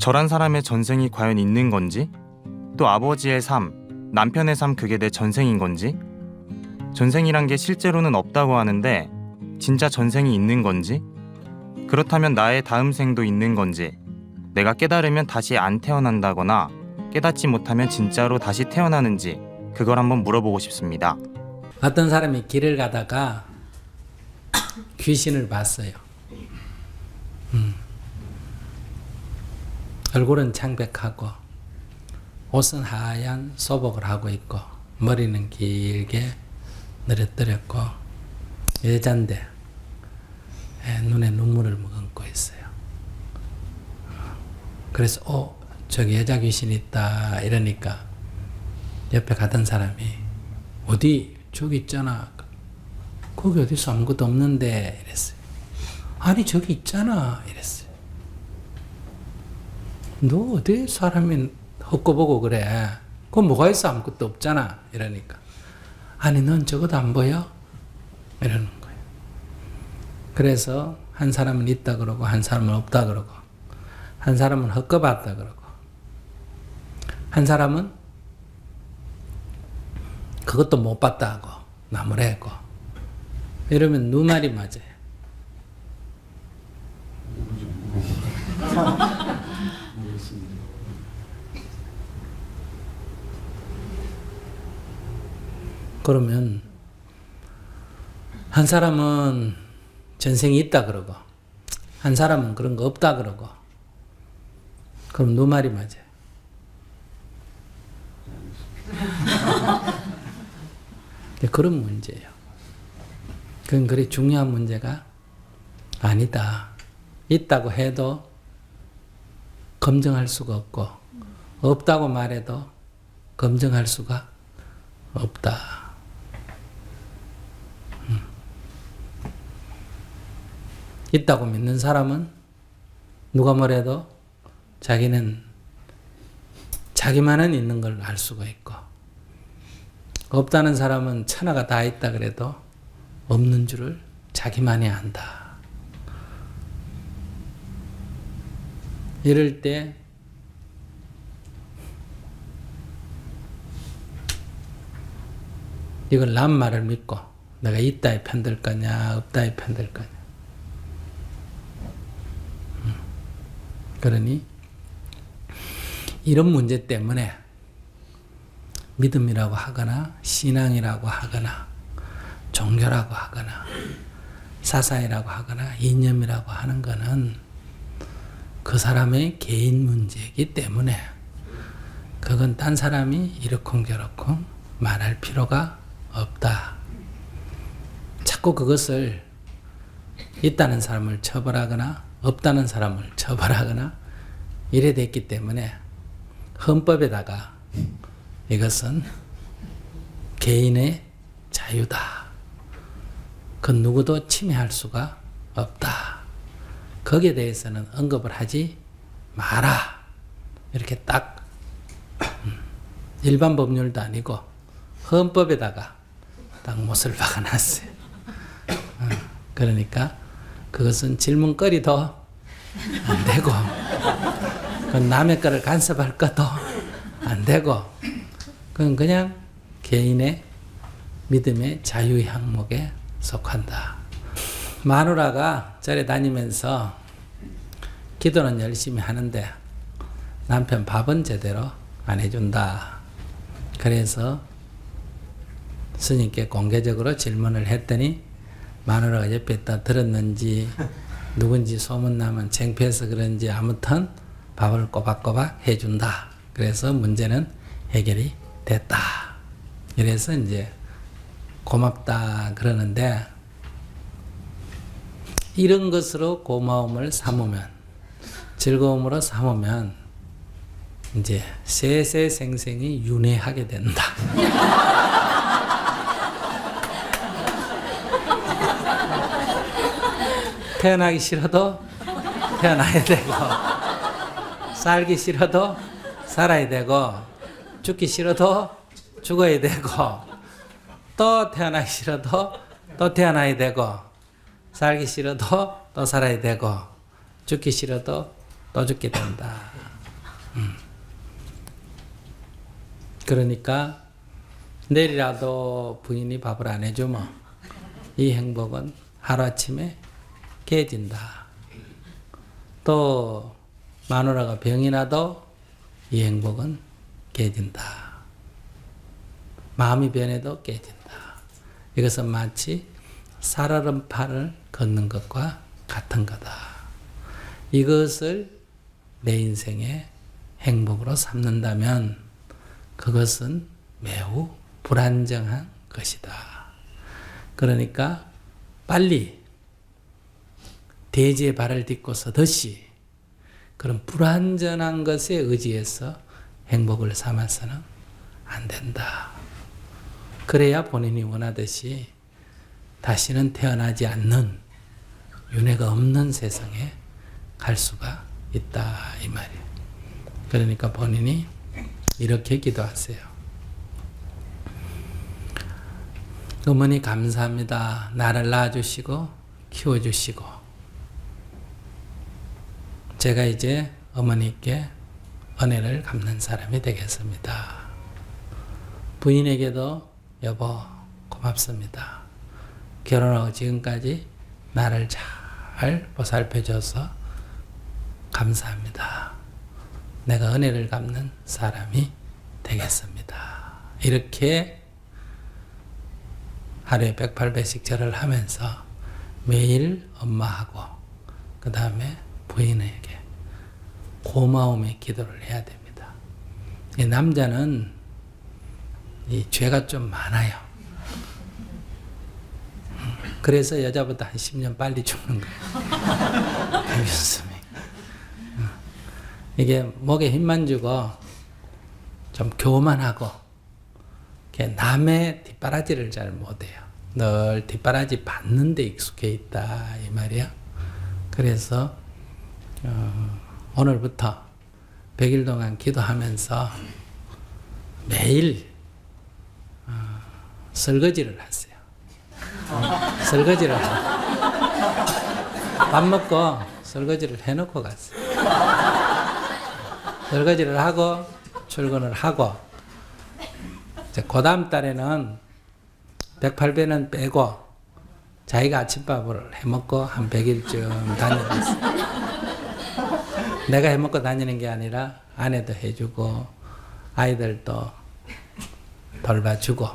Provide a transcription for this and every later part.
저란 사람의 전생이 과연 있는 건지, 또 아버지의 삶, 남편의 삶 그게 내 전생인 건지, 전생이란 게 실제로는 없다고 하는데 진짜 전생이 있는 건지, 그렇다면 나의 다음 생도 있는 건지, 내가 깨달으면 다시 안 태어난다거나 깨닫지 못하면 진짜로 다시 태어나는지 그걸 한번 물어보고 싶습니다. 어떤 사람이 길을 가다가 귀신을 봤어요. 얼굴은 창백하고 옷은 하얀 소복을 하고 있고 머리는 길게 늘어뜨렸고 여잔데 눈에 눈물을 머금고 있어요. 그래서 저기 여자 귀신 있다 이러니까 옆에 가던 사람이 어디 저기 있잖아. 거기 어디서 아무것도 없는데 이랬어요. 아니 저기 있잖아 이랬어요. 너 어디 사람이 헛거보고 그래. 그건 뭐가 있어 아무것도 없잖아 이러니까 아니 넌 적어도 안 보여? 이러는 거예요. 그래서 한 사람은 있다 그러고 한 사람은 없다 그러고 한 사람은 헛거봤다 그러고 한 사람은 그것도 못 봤다 하고 나무래고 이러면 누 말이 맞아요. 그러면 한 사람은 전생이 있다 그러고 한 사람은 그런 거 없다 그러고 그럼 누 말이 맞아요. 그런 문제예요. 그건 그리 중요한 문제가 아니다. 있다고 해도 검증할 수가 없고 없다고 말해도 검증할 수가 없다. 있다고 믿는 사람은 누가 뭐래도 자기는 자기만은 있는 걸 알 수가 있고 없다는 사람은 천하가 다 있다 그래도 없는 줄을 자기만이 안다. 이럴 때 이걸 남 말을 믿고 내가 있다에 편들 거냐 없다에 편들 거냐. 그러니 이런 문제 때문에 믿음이라고 하거나 신앙이라고 하거나 종교라고 하거나 사상이라고 하거나 이념이라고 하는 것은 그 사람의 개인 문제이기 때문에 그건 딴 사람이 이러쿵저러쿵 말할 필요가 없다. 자꾸 그것을 있다는 사람을 처벌하거나 없다는 사람을 처벌하거나 이래 됐기 때문에 헌법에다가 이것은 개인의 자유다. 그 누구도 침해할 수가 없다. 거기에 대해서는 언급을 하지 마라. 이렇게 딱 일반 법률도 아니고 헌법에다가 딱 못을 박아놨어요. 그러니까 그것은 질문거리도 안 되고 남의 거를 간섭할 것도 안 되고 그건 그냥 개인의 믿음의 자유 항목에 속한다. 마누라가 절에 다니면서 기도는 열심히 하는데 남편 밥은 제대로 안 해준다. 그래서 스님께 공개적으로 질문을 했더니 마누라가 옆에 있다 들었는지 누군지 소문나면 창피해서 그런지 아무튼 밥을 꼬박꼬박 해준다. 그래서 문제는 해결이 됐다. 이래서 이제 고맙다 그러는데 이런 것으로 고마움을 삼으면 즐거움으로 삼으면 이제 세세생생이 윤회하게 된다. 태어나기 싫어도 태어나야 되고 살기 싫어도 살아야 되고 죽기 싫어도 죽어야 되고 또 태어나기 싫어도 또 태어나야 되고 살기 싫어도 또 살아야 되고 죽기 싫어도 또 죽게 된다. 그러니까 내일이라도 부인이 밥을 안 해주면 이 행복은 하루아침에 깨진다. 또 마누라가 병이 나도 이 행복은 깨진다. 마음이 변해도 깨진다. 이것은 마치 살얼음판을 걷는 것과 같은 거다. 이것을 내 인생의 행복으로 삼는다면 그것은 매우 불안정한 것이다. 그러니까 빨리 대지에 발을 딛고 서듯이 그런 불완전한 것에 의지해서 행복을 삼아서는 안 된다. 그래야 본인이 원하듯이 다시는 태어나지 않는 윤회가 없는 세상에 갈 수가 있다 이 말이에요. 그러니까 본인이 이렇게 기도하세요. 어머니 감사합니다. 나를 낳아주시고 키워주시고 제가 이제 어머니께 은혜를 갚는 사람이 되겠습니다. 부인에게도 여보 고맙습니다. 결혼하고 지금까지 나를 잘 보살펴줘서 감사합니다. 내가 은혜를 갚는 사람이 되겠습니다. 이렇게 하루에 108배씩 절을 하면서 매일 엄마하고 그 다음에 부인에게 고마움의 기도를 해야 됩니다. 이 남자는 이 죄가 좀 많아요. 그래서 여자보다 한 10년 빨리 죽는 거예요. 배윤수미. 이게 목에 힘만 주고 좀 교만하고 남의 뒷바라지를 잘 못해요. 늘 뒷바라지 받는 데 익숙해 있다 이 말이야. 그래서 오늘부터 100일 동안 기도하면서 매일 설거지를 하세요. 설거지를 밥 먹고 설거지를 해놓고 갔어요. 설거지를 하고 출근을 하고 이제 그 다음 달에는 108배는 빼고 자기가 아침밥을 해먹고 한 100일쯤 다녔어요. 내가 해먹고 다니는 게 아니라 아내도 해주고 아이들도 돌봐주고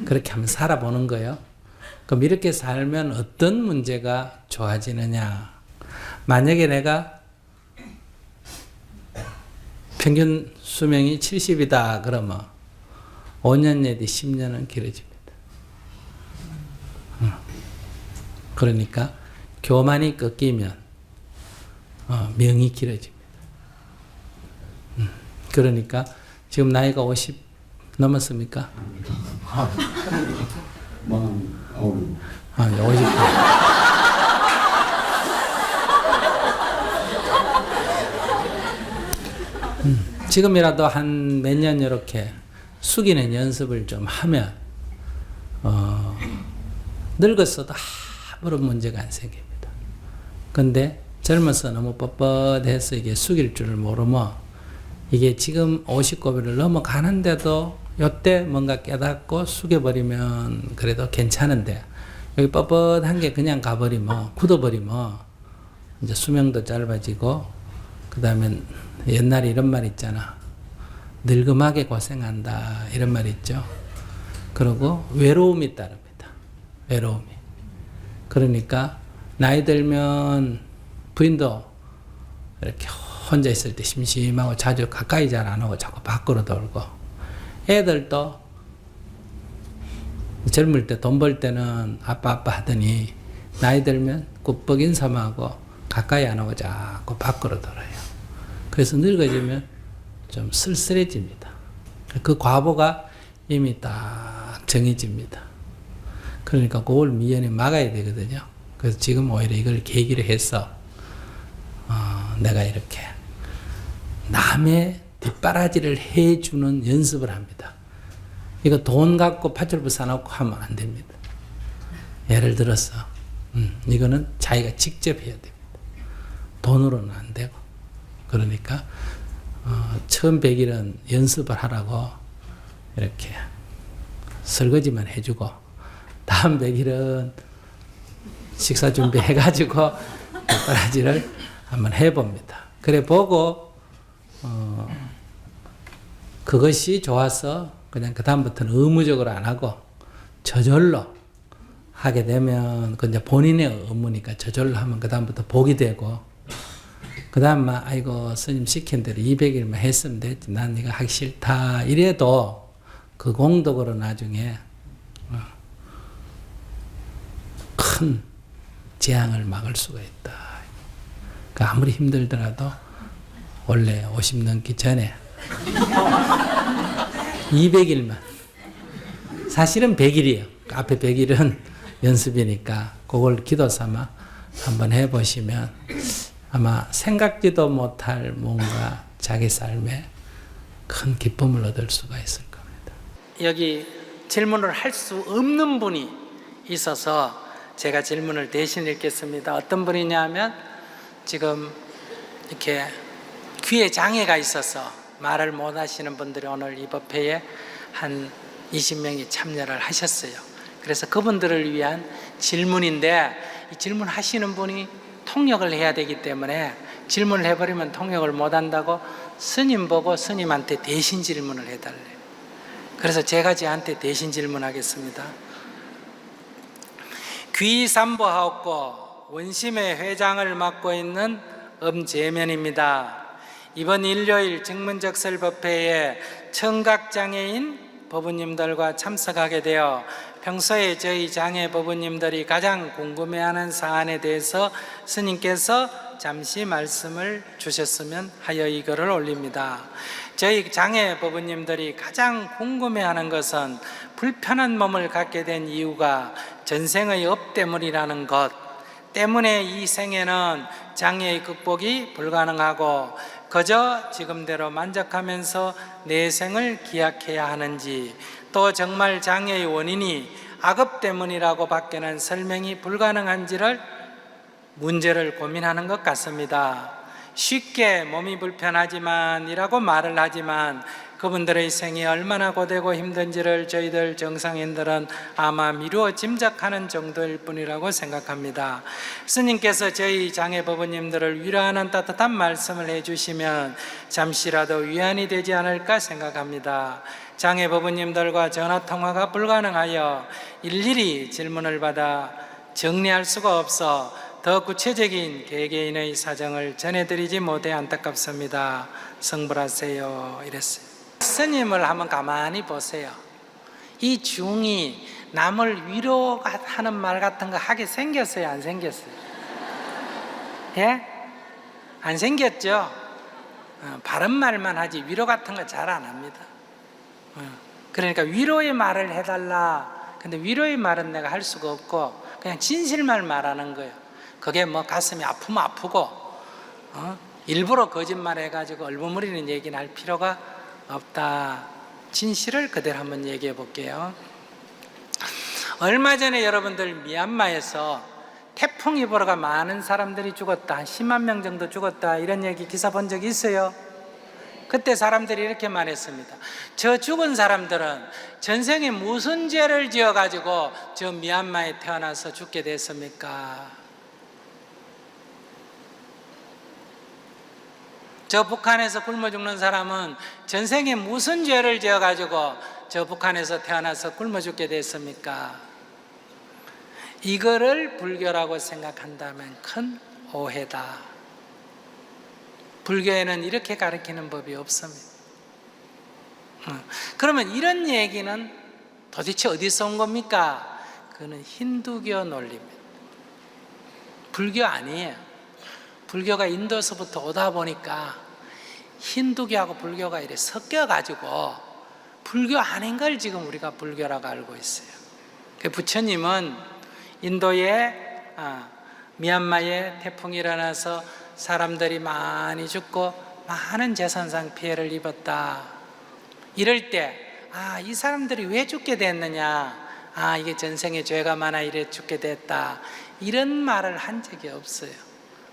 그렇게 한번 살아보는 거예요. 그럼 이렇게 살면 어떤 문제가 좋아지느냐. 만약에 내가 평균 수명이 70이다 그러면 5년 내지 10년은 길어집니다. 그러니까 교만이 꺾이면 명이 길어집니다. 그러니까 지금 나이가 50 넘었습니까? 50. 지금이라도 한 몇 년 이렇게 숙이는 연습을 좀 하면 늙었어도 아무런 문제가 안 생깁니다. 근데 젊어서 너무 뻣뻣해서 이게 숙일 줄을 모르면 이게 지금 50고비를 넘어가는데도 요때 뭔가 깨닫고 숙여버리면 그래도 괜찮은데 여기 뻣뻣한 게 그냥 가버리면 굳어버리면 이제 수명도 짧아지고 그 다음에 옛날에 이런 말 있잖아. 늙음하게 고생한다 이런 말 있죠. 그리고 외로움이 따릅니다. 외로움이. 그러니까 나이 들면 부인도 이렇게 혼자 있을 때 심심하고 자주 가까이 잘 안 오고 자꾸 밖으로 돌고 애들도 젊을 때 돈 벌 때는 아빠 하더니 나이 들면 꾹뻑 인사하고 가까이 안 오고 자꾸 밖으로 돌아요. 그래서 늙어지면 좀 쓸쓸해집니다. 그 과보가 이미 딱 정해집니다. 그러니까 그걸 미연에 막아야 되거든요. 그래서 지금 오히려 이걸 계기로 해서 내가 이렇게 남의 뒷바라지를 해주는 연습을 합니다. 이거 돈 갖고 팥줄부 사놓고 하면 안 됩니다. 예를 들어서 이거는 자기가 직접 해야 됩니다. 돈으로는 안 되고. 그러니까 처음 100일은 연습을 하라고 이렇게 설거지만 해주고 다음 100일은 식사 준비해가지고 뒷바라지를 한번 해봅니다. 그래 보고 그것이 좋아서 그냥 그 다음부터는 의무적으로 안 하고 저절로 하게 되면 그 이제 본인의 의무니까 저절로 하면 그 다음부터 복이 되고 그 다음 막 아이고 스님 시킨 대로 200일만 했으면 됐지 난 이거 하기 싫다 이래도 그 공덕으로 나중에 큰 재앙을 막을 수가 있다. 그러니까 아무리 힘들더라도 원래 50 넘기 전에 200일만 사실은 100일이에요. 앞에 100일은 연습이니까 그걸 기도 삼아 한번 해보시면 아마 생각지도 못할 뭔가 자기 삶에 큰 기쁨을 얻을 수가 있을 겁니다. 여기 질문을 할 수 없는 분이 있어서 제가 질문을 대신 읽겠습니다. 어떤 분이냐면 지금 이렇게 귀에 장애가 있어서 말을 못 하시는 분들이 오늘 이 법회에 한 20명이 참여를 하셨어요. 그래서 그분들을 위한 질문인데 이 질문하시는 분이 통역을 해야 되기 때문에 질문을 해버리면 통역을 못 한다고 스님 보고 스님한테 대신 질문을 해달래요. 그래서 제가 쟤한테 대신 질문하겠습니다. 귀삼보하옵고 원심의 회장을 맡고 있는 엄재면입니다. 이번 일요일 증문적설 법회에 청각장애인 법우님들과 참석하게 되어 평소에 저희 장애 법우님들이 가장 궁금해하는 사안에 대해서 스님께서 잠시 말씀을 주셨으면 하여 이 글을 올립니다. 저희 장애 법우님들이 가장 궁금해하는 것은 불편한 몸을 갖게 된 이유가 전생의 업 때문이라는 것 때문에 이 생에는 장애의 극복이 불가능하고 그저 지금대로 만족하면서 내 생을 기약해야 하는지 또 정말 장애의 원인이 악업 때문이라고 밖에는 설명이 불가능한지를 문제를 고민하는 것 같습니다. 쉽게 몸이 불편하지만 이라고 말을 하지만 그분들의 생이 얼마나 고되고 힘든지를 저희들 정상인들은 아마 미루어 짐작하는 정도일 뿐이라고 생각합니다. 스님께서 저희 장애 법우님들을 위로하는 따뜻한 말씀을 해주시면 잠시라도 위안이 되지 않을까 생각합니다. 장애 법우님들과 전화통화가 불가능하여 일일이 질문을 받아 정리할 수가 없어 더 구체적인 개개인의 사정을 전해드리지 못해 안타깝습니다. 성불하세요. 이랬어요. 스님을 한번 가만히 보세요. 이 중이 남을 위로하는 말 같은 거 하게 생겼어요? 안 생겼어요? 예? 안 생겼죠? 바른 말만 하지 위로 같은 거 잘 안 합니다. 그러니까 위로의 말을 해달라. 근데 위로의 말은 내가 할 수가 없고 그냥 진실만 말하는 거예요. 그게 뭐 가슴이 아프면 아프고 일부러 거짓말 해가지고 얼버무리는 얘기는 할 필요가 없다. 진실을 그대로 한번 얘기해 볼게요. 얼마 전에 여러분들 미얀마에서 태풍이 불어가 많은 사람들이 죽었다. 한 10만 명 정도 죽었다. 이런 얘기 기사 본 적 있어요? 그때 사람들이 이렇게 말했습니다. 저 죽은 사람들은 전생에 무슨 죄를 지어가지고 저 미얀마에 태어나서 죽게 됐습니까? 저 북한에서 굶어 죽는 사람은 전생에 무슨 죄를 지어가지고 저 북한에서 태어나서 굶어 죽게 됐습니까? 이거를 불교라고 생각한다면 큰 오해다. 불교에는 이렇게 가르치는 법이 없습니다. 그러면 이런 얘기는 도대체 어디서 온 겁니까? 그거는 힌두교 논리입니다. 불교 아니에요. 불교가 인도에서부터 오다 보니까 힌두교하고 불교가 이렇게 섞여가지고 불교 아닌 걸 지금 우리가 불교라고 알고 있어요. 부처님은 인도에 미얀마에 태풍이 일어나서 사람들이 많이 죽고 많은 재산상 피해를 입었다. 이럴 때 이 사람들이 왜 죽게 됐느냐, 이게 전생에 죄가 많아 이래 죽게 됐다, 이런 말을 한 적이 없어요.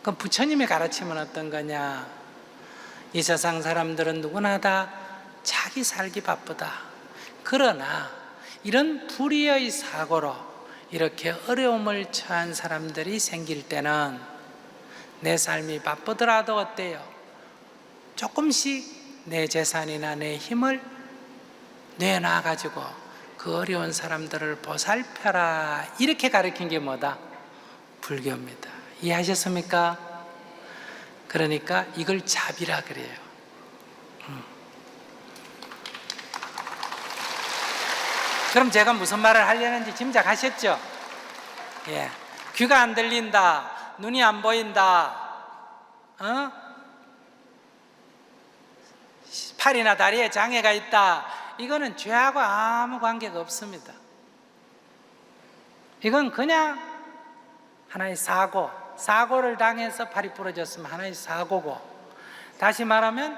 그럼 부처님의 가르침은 어떤 거냐? 이 세상 사람들은 누구나 다 자기 살기 바쁘다. 그러나 이런 불의의 사고로 이렇게 어려움을 처한 사람들이 생길 때는 내 삶이 바쁘더라도 어때요? 조금씩 내 재산이나 내 힘을 내놔가지고 그 어려운 사람들을 보살펴라. 이렇게 가르친 게 뭐다? 불교입니다. 이해하셨습니까? 그러니까 이걸 자비라 그래요. 그럼 제가 무슨 말을 하려는지 짐작하셨죠? 예. 귀가 안 들린다, 눈이 안 보인다, 팔이나 다리에 장애가 있다. 이거는 죄하고 아무 관계가 없습니다. 이건 그냥 하나의 사고를 당해서 팔이 부러졌으면 하나의 사고고, 다시 말하면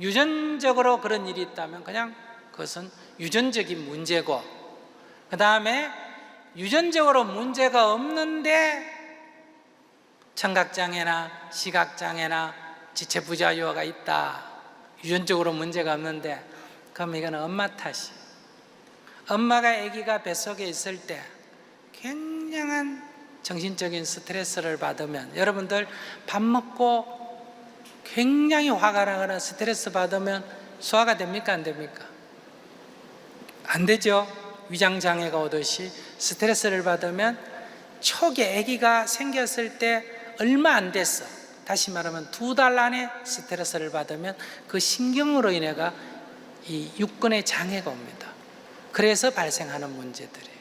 유전적으로 그런 일이 있다면 그냥 그것은 유전적인 문제고, 그 다음에 유전적으로 문제가 없는데 청각장애나 시각장애나 지체부자유가 있다, 유전적으로 문제가 없는데, 그럼 이거는 엄마 탓이. 엄마가 아기가 뱃속에 있을 때 굉장한 정신적인 스트레스를 받으면, 여러분들 밥 먹고 굉장히 화가 나거나 스트레스 받으면 소화가 됩니까? 안 됩니까? 안 되죠. 위장장애가 오듯이 스트레스를 받으면, 초기에 아기가 생겼을 때 얼마 안 됐어, 다시 말하면 2달 안에 스트레스를 받으면 그 신경으로 인해가 이 육근의 장애가 옵니다. 그래서 발생하는 문제들이에요.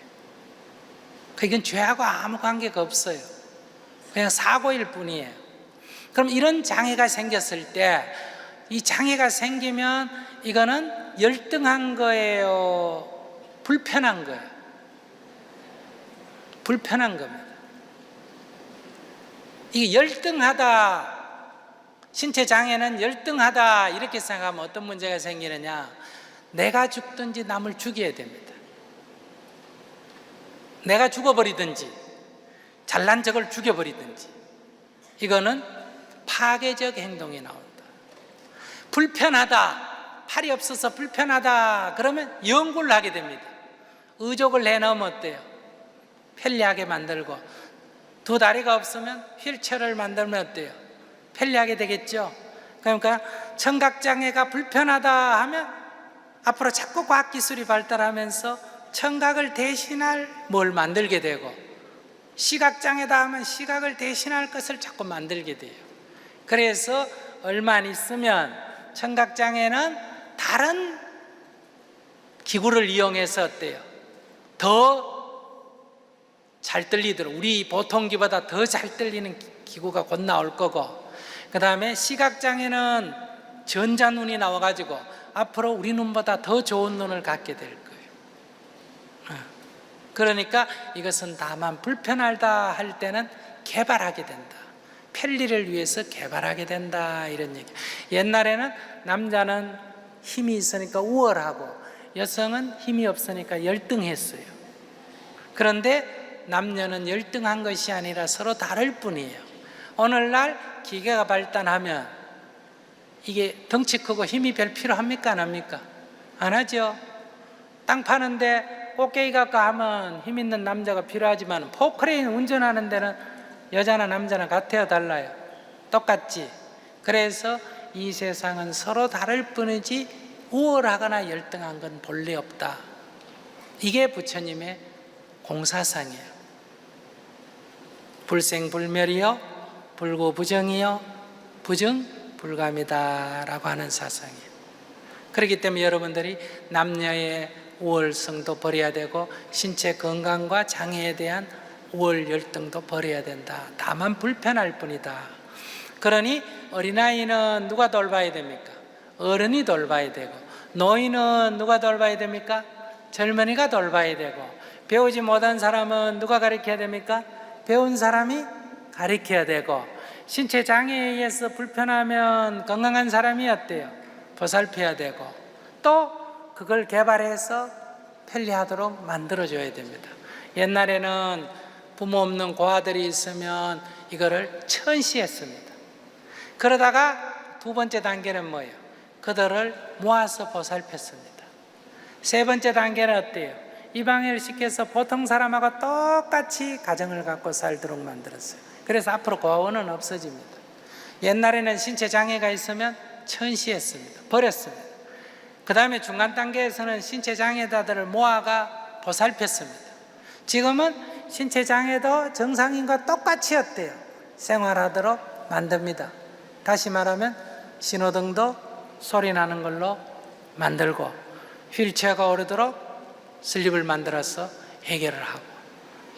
이건 죄하고 아무 관계가 없어요. 그냥 사고일 뿐이에요. 그럼 이런 장애가 생겼을 때, 이 장애가 생기면 이거는 열등한 거예요? 불편한 거예요? 불편한 겁니다. 이게 열등하다, 신체 장애는 열등하다 이렇게 생각하면 어떤 문제가 생기느냐? 내가 죽든지 남을 죽여야 됩니다. 내가 죽어버리든지 잘난 척을 죽여버리든지, 이거는 파괴적 행동이 나온다. 불편하다, 팔이 없어서 불편하다 그러면 연구를 하게 됩니다. 의족을 내놓으면 어때요? 편리하게 만들고, 2다리가 없으면 휠체어를 만들면 어때요? 편리하게 되겠죠. 그러니까 청각장애가 불편하다 하면 앞으로 자꾸 과학기술이 발달하면서 청각을 대신할 뭘 만들게 되고, 시각장애다 하면 시각을 대신할 것을 자꾸 만들게 돼요. 그래서 얼마 안 있으면 청각장애는 다른 기구를 이용해서 어때요? 더 잘 들리도록, 우리 보통 귀보다 더 잘 들리는 기구가 곧 나올 거고, 그 다음에 시각장애는 전자눈이 나와가지고 앞으로 우리 눈보다 더 좋은 눈을 갖게 될 거예요. 그러니까 이것은 다만 불편하다 할 때는 개발하게 된다, 편리를 위해서 개발하게 된다, 이런 얘기. 옛날에는 남자는 힘이 있으니까 우월하고 여성은 힘이 없으니까 열등했어요. 그런데 남녀는 열등한 것이 아니라 서로 다를 뿐이에요. 오늘날 기계가 발달하면 이게 덩치 크고 힘이 별 필요합니까? 안 합니까? 안 하죠. 땅 파는데 꽃게기 갖고 하면 힘 있는 남자가 필요하지만, 포크레인 운전하는 데는 여자나 남자나 같아요? 달라요? 똑같지. 그래서 이 세상은 서로 다를 뿐이지 우월하거나 열등한 건 본래 없다. 이게 부처님의 공사상이에요. 불생불멸이요, 불구부정이요, 부정불감이다라고 하는 사상이에요. 그렇기 때문에 여러분들이 남녀의 우월성도 버려야 되고, 신체 건강과 장애에 대한 우월 열등도 버려야 된다. 다만 불편할 뿐이다. 그러니 어린아이는 누가 돌봐야 됩니까? 어른이 돌봐야 되고, 노인은 누가 돌봐야 됩니까? 젊은이가 돌봐야 되고, 배우지 못한 사람은 누가 가르쳐야 됩니까? 배운 사람이 가르쳐야 되고, 신체 장애에 의해서 불편하면 건강한 사람이 어때요? 보살펴야 되고, 또 그걸 개발해서 편리하도록 만들어줘야 됩니다. 옛날에는 부모 없는 고아들이 있으면 이거를 천시했습니다. 그러다가 두 번째 단계는 뭐예요? 그들을 모아서 보살폈습니다. 세 번째 단계는 어때요? 입양을 시켜서 보통 사람하고 똑같이 가정을 갖고 살도록 만들었어요. 그래서 앞으로 고아원은 없어집니다. 옛날에는 신체 장애가 있으면 천시했습니다. 버렸습니다. 그 다음에 중간 단계에서는 신체 장애자들을 모아가 보살폈습니다. 지금은 신체 장애도 정상인과 똑같이 어때요? 생활하도록 만듭니다. 다시 말하면 신호등도 소리 나는 걸로 만들고 휠체어가 오르도록 슬립을 만들어서 해결을 하고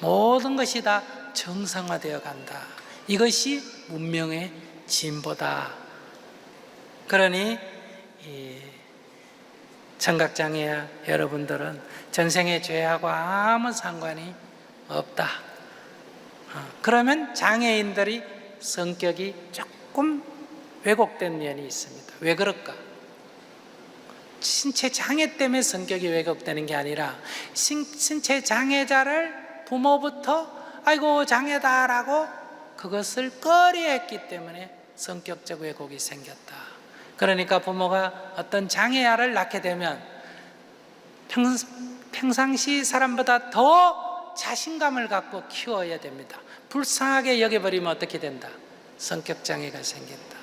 모든 것이 다 정상화되어 간다. 이것이 문명의 진보다. 그러니 청각장애 여러분들은 전생의 죄하고 아무 상관이 없다. 그러면 장애인들이 성격이 조금 왜곡된 면이 있습니다. 왜 그럴까? 신체 장애 때문에 성격이 왜곡되는 게 아니라 신체 장애자를 부모부터 아이고 장애다라고 그것을 꺼려했기 때문에 성격적 왜곡이 생겼다. 그러니까 부모가 어떤 장애아를 낳게 되면 평상시 사람보다 더 자신감을 갖고 키워야 됩니다. 불쌍하게 여겨버리면 어떻게 된다? 성격 장애가 생긴다.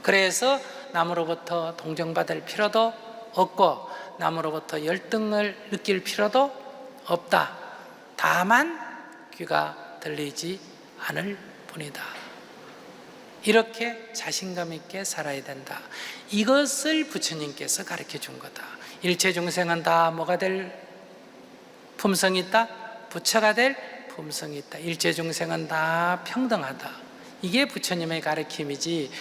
그래서 남으로부터 동정받을 필요도 없고 남으로부터 열등을 느낄 필요도 없다. 다만 귀가 들리지 않을 뿐이다. 이렇게 자신감 있게 살아야 된다. 이것을 부처님께서 가르쳐 준 거다. 일체 중생은 다 뭐가 될 품성이 있다? 부처가 될 품성이 있다. 일체 중생은 다 평등하다. 이게 부처님의 가르침이지,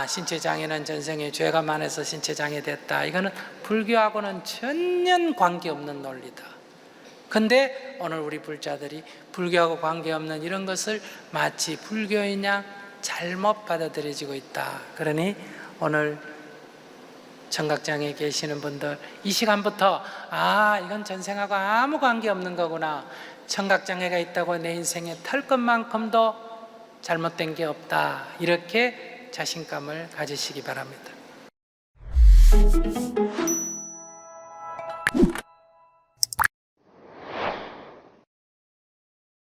신체 장애는 전생에 죄가 많아서 신체 장애 됐다. 이거는 불교하고는 전혀 관계없는 논리다. 근데 오늘 우리 불자들이 불교하고 관계없는 이런 것을 마치 불교이냐 잘못 받아들여지고 있다. 그러니 오늘 청각장애 계시는 분들 이 시간부터 이건 전생하고 아무 관계없는 거구나. 청각장애가 있다고 내 인생에 털 것만큼도 잘못된 게 없다. 이렇게 자신감을 가지시기 바랍니다.